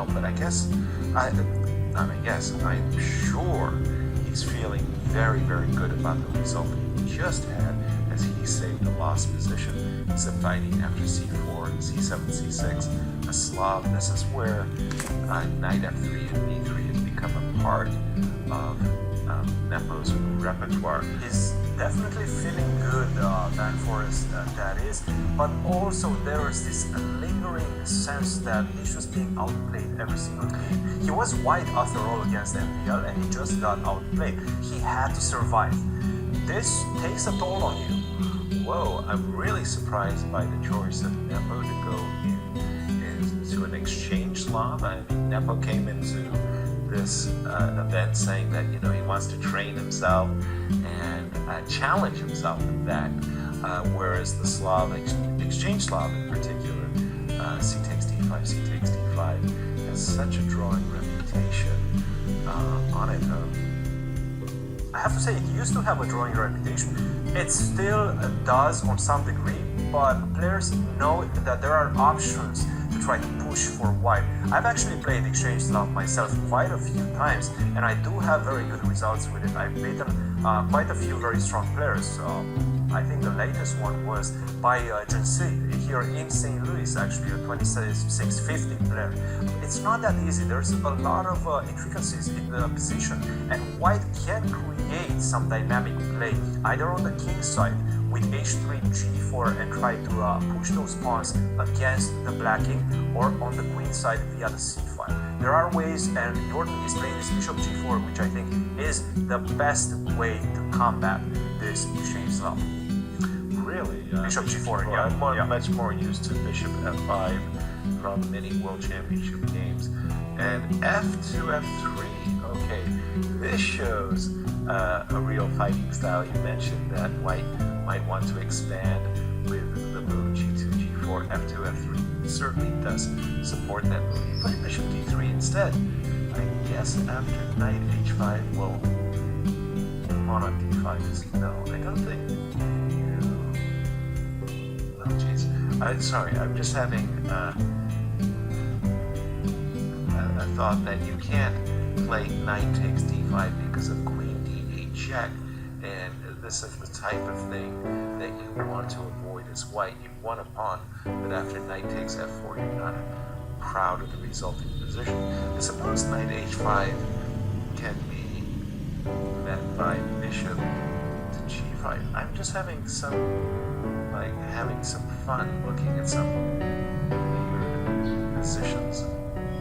well, but I'm sure he's feeling very, very good about the result he just had, as he saved the lost position, subdividing after c4, c7, c6, a Slav. This is where knight f3 and b3 has become a part of Nepo's repertoire. He's definitely feeling good, Van Foreest, that is, but also there is this lingering sense that he's just being outplayed every single game. He was white after all against MPL, and he just got outplayed. He had to survive. This takes a toll on you. Whoa, I'm really surprised by the choice of Nepo to go into an exchange Slav. I mean, Nepo came into this event saying that he wants to train himself and challenge himself, in fact, whereas the Slav, exchange Slav in particular, c takes d5, c takes d5, has such a drawing reputation on it. I have to say, it used to have a drawing reputation. It still does on some degree, but players know that there are options to try to push for white. I've actually played exchange Slav myself quite a few times, and I do have very good results with it. I've beaten quite a few very strong players. I think the latest one was by Jorden here in St. Louis, actually, a 2650 player. It's not that easy. There's a lot of intricacies in the position, and white can create some dynamic play either on the king side with h3, g4, and try to push those pawns against the black king, or on the queen side via the c-file. There are ways, and Jorden is playing this bishop g4, which I think is the best way to combat this exchange Slav. Really? Bishop g4, yeah. I'm much more used to bishop f5 from many World Championship games. And f2, f3, okay. This shows a real fighting style. You mentioned that white might want to expand with the move g2, g4, f2, f3. It certainly does support that move. You play bishop d3 instead. I guess after knight h5, well, pawn on d5 is no. I don't think you... Oh, jeez. Sorry, I'm just having a thought that you can't play knight takes d5 because of queen d8 check, and this is the type of thing that you want to avoid as white. You want a pawn, but after knight takes f4, you're not proud of the resulting position. I suppose knight h5 can be met by bishop to g5. I'm just having some fun looking at some weird positions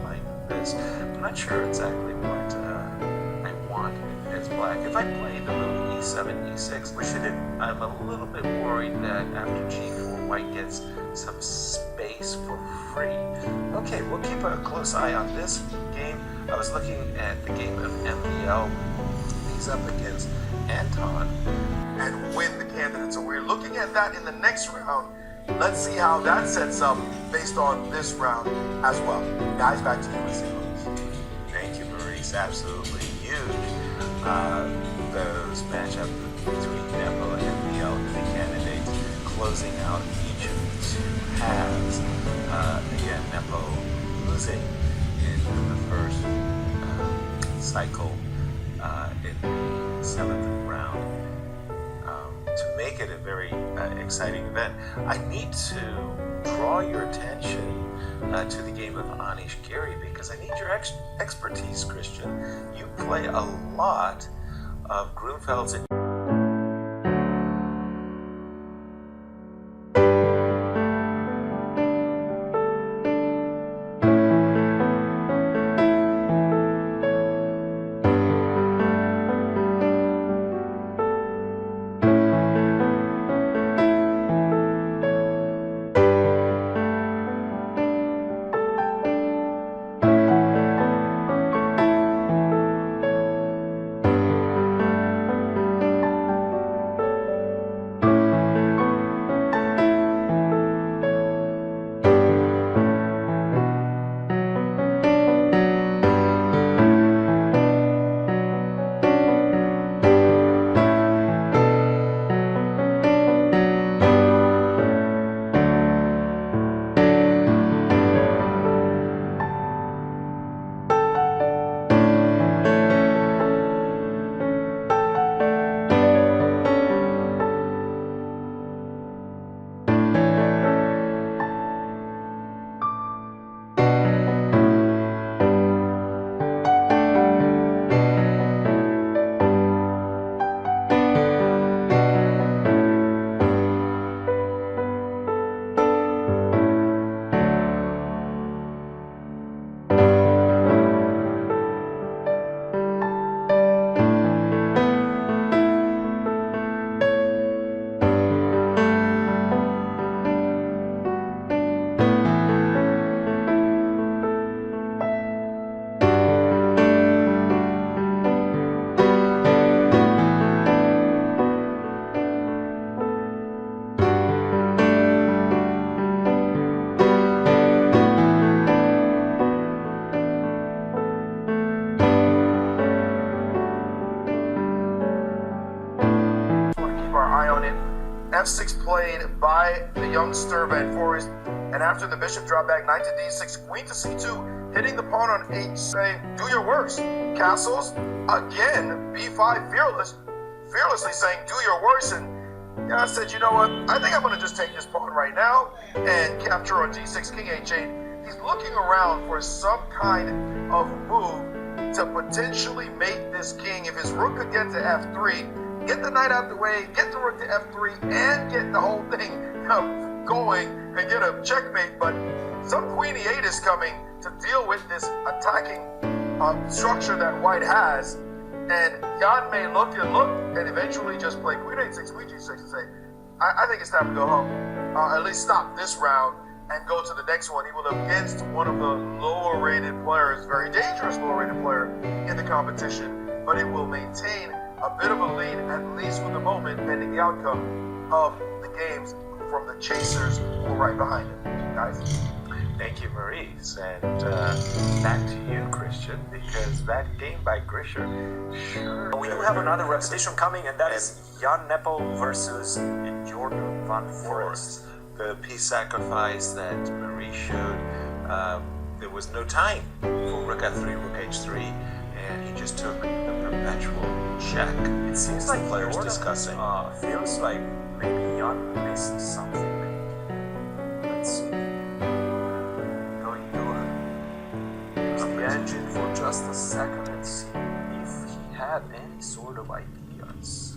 like this. I'm not sure exactly what I want as black. If I play the move e7, e6, which it did, I'm a little bit worried that after g4, white gets some space for free. Okay, we'll keep a close eye on this game. I was looking at the game of MPL. He's up against Anton and win the candidate. So we're looking at that in the next round. Let's see how that sets up based on this round as well. Guys, back to you in St. Louis. Thank you, Maurice. Absolutely huge. Those matchup between Nepo and MPL and the candidates closing out each of the two halves. Again, Nepo losing in the first cycle in the 7th round. To make it a very exciting event, I need to draw your attention to the game of Anish Garry, because I need your expertise, Christian. You play a lot of Grunfeld's and f6 played by the youngster Van Foreest, and after the bishop dropped back, knight to d6, queen to c2, hitting the pawn on h, saying, do your worst. Castles, again, b5, fearlessly saying, do your worst, and I said, you know what, I think I'm going to just take this pawn right now and capture on d6, king h8. He's looking around for some kind of move to potentially make this king, if his rook could get to f3, get the knight out the way, get the rook to f3, and get the whole thing going and get a checkmate. But some queen e8 is coming to deal with this attacking structure that white has. And Jan may look and eventually just play queen h6, queen g6 and say, I think it's time to go home. At least stop this round and go to the next one. He will against one of the lower rated players, very dangerous lower rated player in the competition, but it will maintain a bit of a lead, at least for the moment, pending the outcome of the games from the chasers who are right behind him. Guys? Thank you, Maurice. And back to you, Christian, because that game by Grisher, sure. We do have another repetition coming, and that is Jan Nepo versus Jorden Van Foreest. The piece sacrifice that Maurice showed, there was no time for rook f3, rook h3, and he just took the perpetual check. It seems like players Jorden, discussing. Feels like maybe Jan missed something. Let's see. Going to the engine for just a second and see if he had any sort of ideas.